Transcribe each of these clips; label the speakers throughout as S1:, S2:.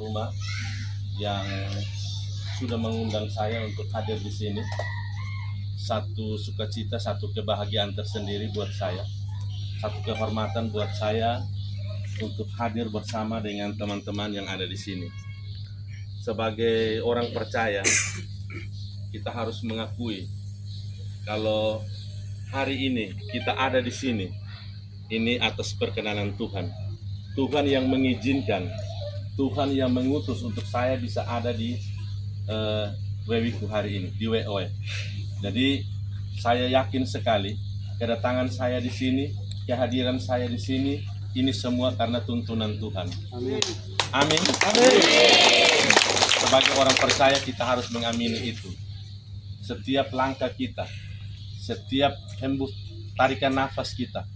S1: rumah yang sudah mengundang saya untuk hadir di sini. Satu sukacita, satu kebahagiaan tersendiri buat saya. Satu kehormatan buat saya untuk hadir bersama dengan teman-teman yang ada di sini. Sebagai orang percaya, kita harus mengakui kalau hari ini kita ada di sini, ini atas perkenanan Tuhan. Tuhan yang mengizinkan, Tuhan yang mengutus untuk saya bisa ada di Wewiku hari ini, di WOE. Jadi saya yakin sekali kedatangan saya di sini, kehadiran saya di sini, ini semua karena tuntunan Tuhan. Amin. Amin. Amin. Sebagai orang percaya kita harus mengamini itu. Setiap langkah kita, setiap hembus tarikan nafas kita,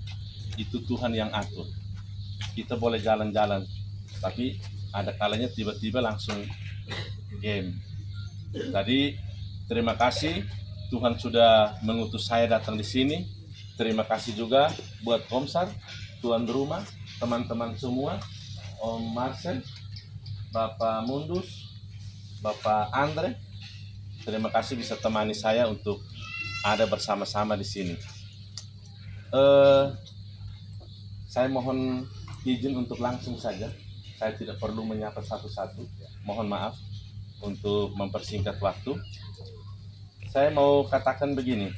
S1: itu Tuhan yang atur. Kita boleh jalan-jalan, tapi ada kalanya tiba-tiba langsung game. Tadi terima kasih Tuhan sudah mengutus saya datang di sini. Terima kasih juga buat Komsar, tuan rumah, teman-teman semua, Om Marcel, Bapak Mundus, Bapak Andre. Terima kasih bisa temani saya untuk ada bersama-sama di sini. Saya mohon izin untuk langsung saja. Saya tidak perlu menyapa satu-satu. Mohon maaf untuk mempersingkat waktu. Saya mau katakan begini.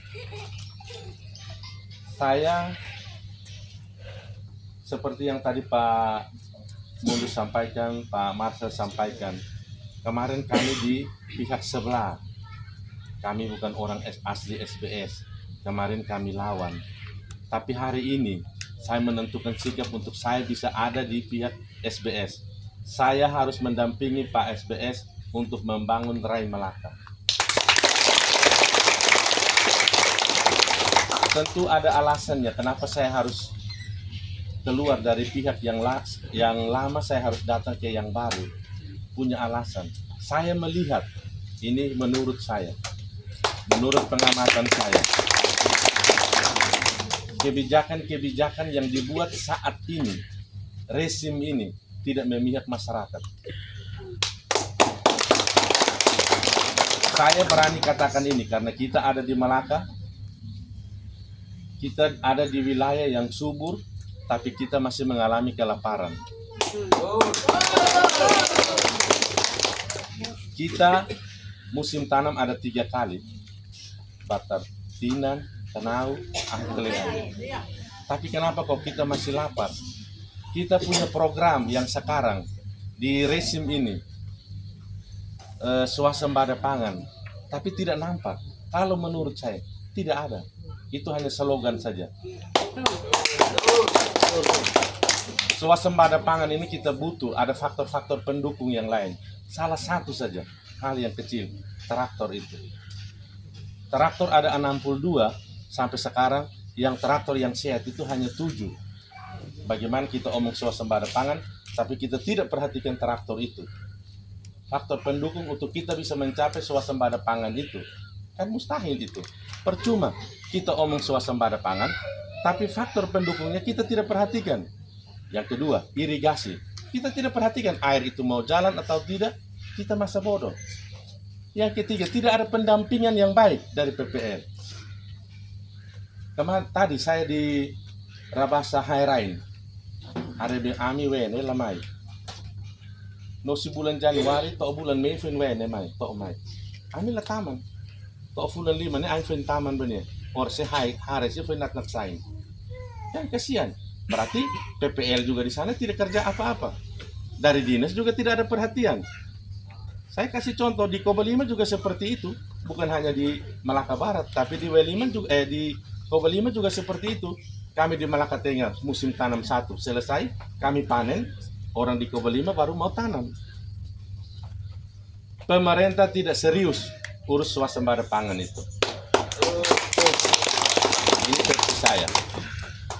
S1: Saya seperti yang tadi Pak Mundus sampaikan, Pak Marcel sampaikan. Kemarin kami di pihak sebelah. Kami bukan orang asli SBS. Kemarin kami lawan. Tapi hari ini saya menentukan sikap untuk saya bisa ada di pihak SBS. Saya harus mendampingi Pak SBS untuk membangun Rai Melaka. Tentu ada alasannya kenapa saya harus keluar dari pihak yang lama, saya harus datang ke yang baru. Punya alasan. Saya melihat, ini menurut saya, menurut pengamatan saya, kebijakan-kebijakan yang dibuat saat ini, rezim ini tidak memihak masyarakat. Saya berani katakan ini karena kita ada di Melaka, kita ada di wilayah yang subur, tapi kita masih mengalami kelaparan. Kita musim tanam ada 3 kali, Batar, Tinan, Tenau, Angkelean. Tapi kenapa kok kita masih lapar? Kita punya program yang sekarang di rezim ini, swasembada pangan, tapi tidak nampak. Kalau menurut saya, tidak ada. Itu hanya slogan saja. Swasembada pangan ini kita butuh, ada faktor-faktor pendukung yang lain. Salah satu saja, hal yang kecil, traktor itu. Traktor ada 62 sampai sekarang, yang traktor yang sehat itu hanya 7. Bagaimana kita omong swasembada pangan, tapi kita tidak perhatikan traktor itu. Faktor pendukung untuk kita bisa mencapai swasembada pangan itu, kan mustahil itu. Percuma kita omong swasembada pangan, tapi faktor pendukungnya kita tidak perhatikan. Yang kedua, irigasi. Kita tidak perhatikan air itu mau jalan atau tidak, kita masa bodoh. Yang ketiga, tidak ada pendampingan yang baik dari PPL. Kemarin tadi saya di Rabasa Hairain, ada yang ami wene lamai. No si bulan Januari, to bulan Mei fen wene mai, to mai. Ami la taman. To bulan 5 ni ay fen taman benih. Or se hari se fen nak saing. Kan kasihan. Berarti PPL juga di sana tidak kerja apa-apa. Dari dinas juga tidak ada perhatian. Saya kasih contoh di Kobalima juga seperti itu, bukan hanya di Malaka Barat, tapi di Weliman juga di Kobalima juga seperti itu. Kami di Malaka Tengah musim tanam 1 selesai, kami panen, orang di Kobalima baru mau tanam. Pemerintah tidak serius urus swasembada pangan itu. Ini versi saya.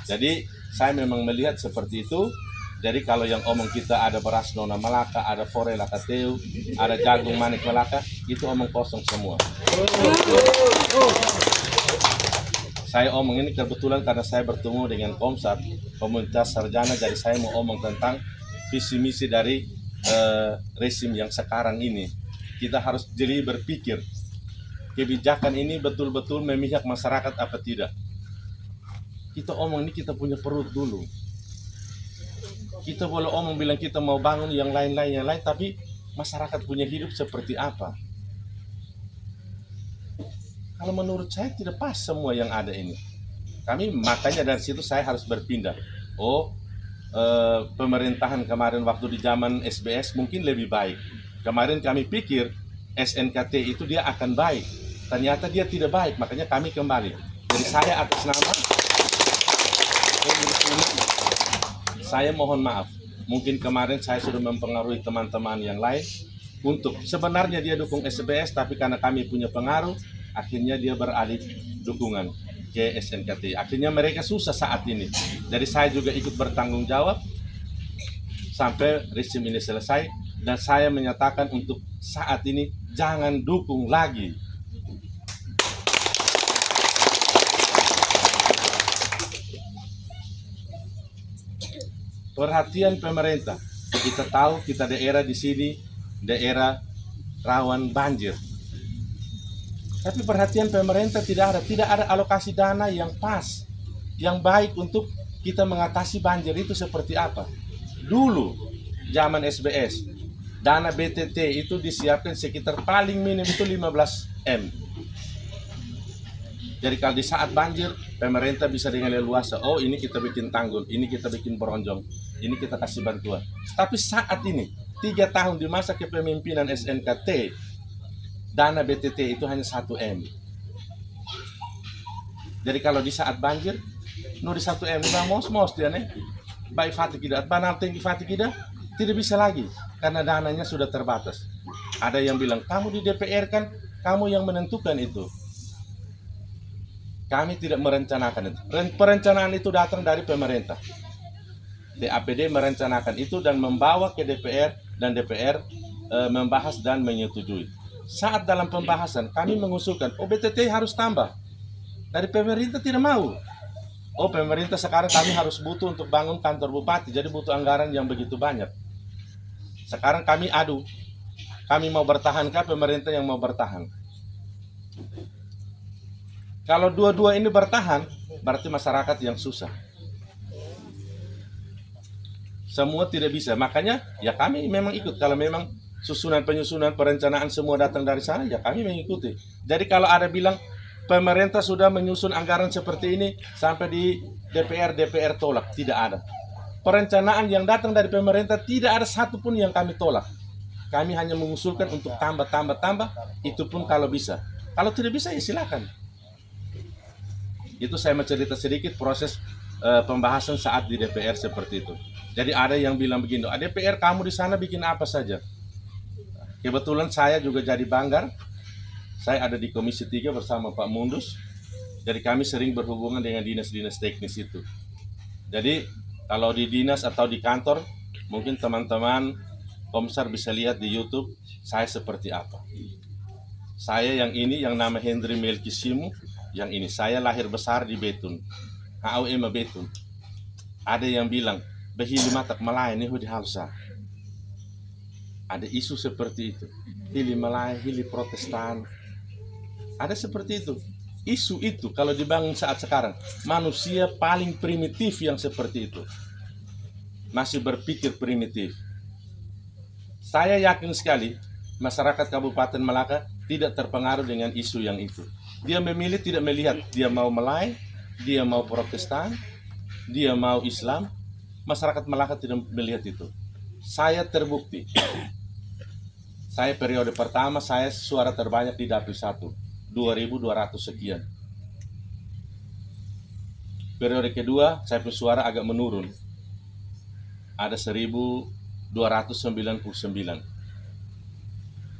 S1: Jadi saya memang melihat seperti itu. Jadi kalau yang omong kita ada beras nona Melaka, ada fore lakateu, ada jagung manik Melaka, itu omong kosong semua. Saya omong ini kebetulan karena saya bertemu dengan Komsat, komunitas sarjana, jadi saya mau omong tentang visi misi dari rezim yang sekarang ini, kita harus jeli berpikir kebijakan ini betul-betul memihak masyarakat apa tidak. Kita omong ini kita punya perut dulu. Kita boleh omong bilang kita mau bangun yang lain, tapi masyarakat punya hidup seperti apa? Kalau menurut saya tidak pas semua yang ada ini. Kami makanya dari situ saya harus berpindah. Pemerintahan kemarin waktu di zaman SBS mungkin lebih baik. Kemarin kami pikir SNKT itu dia akan baik. Ternyata dia tidak baik, makanya kami kembali. Jadi saya atas nama saya mohon maaf. Mungkin kemarin saya sudah mempengaruhi teman-teman yang lain untuk sebenarnya dia dukung SBS, tapi karena kami punya pengaruh, akhirnya dia beralih dukungan ke SNKT. Akhirnya mereka susah saat ini. Jadi saya juga ikut bertanggung jawab sampai rezim ini selesai, dan saya menyatakan untuk saat ini jangan dukung lagi. Perhatian pemerintah. Kita tahu kita daerah di sini daerah rawan banjir. Tapi perhatian pemerintah tidak ada alokasi dana yang pas, yang baik untuk kita mengatasi banjir itu seperti apa. Dulu zaman SBS, dana BTT itu disiapkan sekitar paling minim itu 15 M. Jadi kalau di saat banjir, pemerintah bisa dengan leluasa, oh ini kita bikin tanggul, ini kita bikin beronjong, ini kita kasih bantuan. Tapi saat ini, 3 tahun di masa kepemimpinan SNKT, dana BTT itu hanya 1 M. Jadi kalau di saat banjir, no di 1 M, mos dia nih, baik fatih kita, banal tinggi fatih kita, tidak bisa lagi, karena dananya sudah terbatas. Ada yang bilang, kamu di DPR kan, kamu yang menentukan itu. Kami tidak merencanakan itu. Perencanaan itu datang dari pemerintah. DAPD merencanakan itu dan membawa ke DPR, dan DPR membahas dan menyetujui. Saat dalam pembahasan kami mengusulkan, BTT harus tambah. Dari pemerintah tidak mau. Pemerintah sekarang kami harus butuh untuk bangun kantor bupati, jadi butuh anggaran yang begitu banyak. Sekarang kami adu. Kami mau bertahankah, pemerintah yang mau bertahan? Kalau dua-dua ini bertahan, berarti masyarakat yang susah. Semua tidak bisa. Makanya ya kami memang ikut. Kalau memang penyusunan perencanaan semua datang dari sana, ya kami mengikuti. Jadi kalau ada bilang pemerintah sudah menyusun anggaran seperti ini sampai di DPR tolak, tidak ada. Perencanaan yang datang dari pemerintah tidak ada satupun yang kami tolak. Kami hanya mengusulkan untuk tambah, itu pun kalau bisa. Kalau tidak bisa ya silakan. Itu saya mau cerita sedikit proses pembahasan saat di DPR seperti itu. Jadi ada yang bilang begini, DPR kamu di sana bikin apa saja? Kebetulan saya juga jadi banggar. Saya ada di Komisi 3 bersama Pak Mundus. Jadi kami sering berhubungan dengan dinas-dinas teknis itu. Jadi kalau di dinas atau di kantor, mungkin teman-teman Komsar bisa lihat di YouTube saya seperti apa. Saya yang ini, yang nama Hendri Melkisimu, yang ini, saya lahir besar di Betun, Ema Betun. Ada yang bilang, behili matak Malay nih di Halsa. Ada isu seperti itu. Hili Malay, hili Protestan. Ada seperti itu. Isu itu kalau dibangun saat sekarang, manusia paling primitif yang seperti itu. Masih berpikir primitif. Saya yakin sekali, masyarakat Kabupaten Malaka tidak terpengaruh dengan isu yang itu. Dia memilih tidak melihat dia mau Malay, dia mau Protestan, dia mau Islam. Masyarakat Malaka tidak melihat itu. Saya terbukti. Saya periode pertama saya suara terbanyak di Dapil 1, 2.200 sekian. Periode kedua saya punya suara agak menurun. Ada 1.299.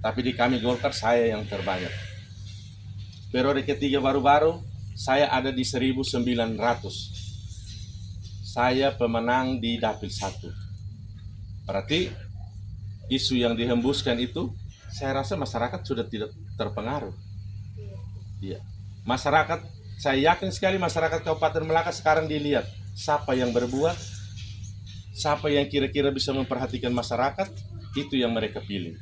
S1: Tapi di kami Golkar saya yang terbanyak. Periode ketiga baru-baru saya ada di 1.900. Saya pemenang di Dapil 1. Berarti isu yang dihembuskan itu saya rasa masyarakat sudah tidak terpengaruh. Iya. Masyarakat, saya yakin sekali masyarakat Kabupaten Malaka sekarang dilihat siapa yang berbuat, siapa yang kira-kira bisa memperhatikan masyarakat, itu yang mereka pilih.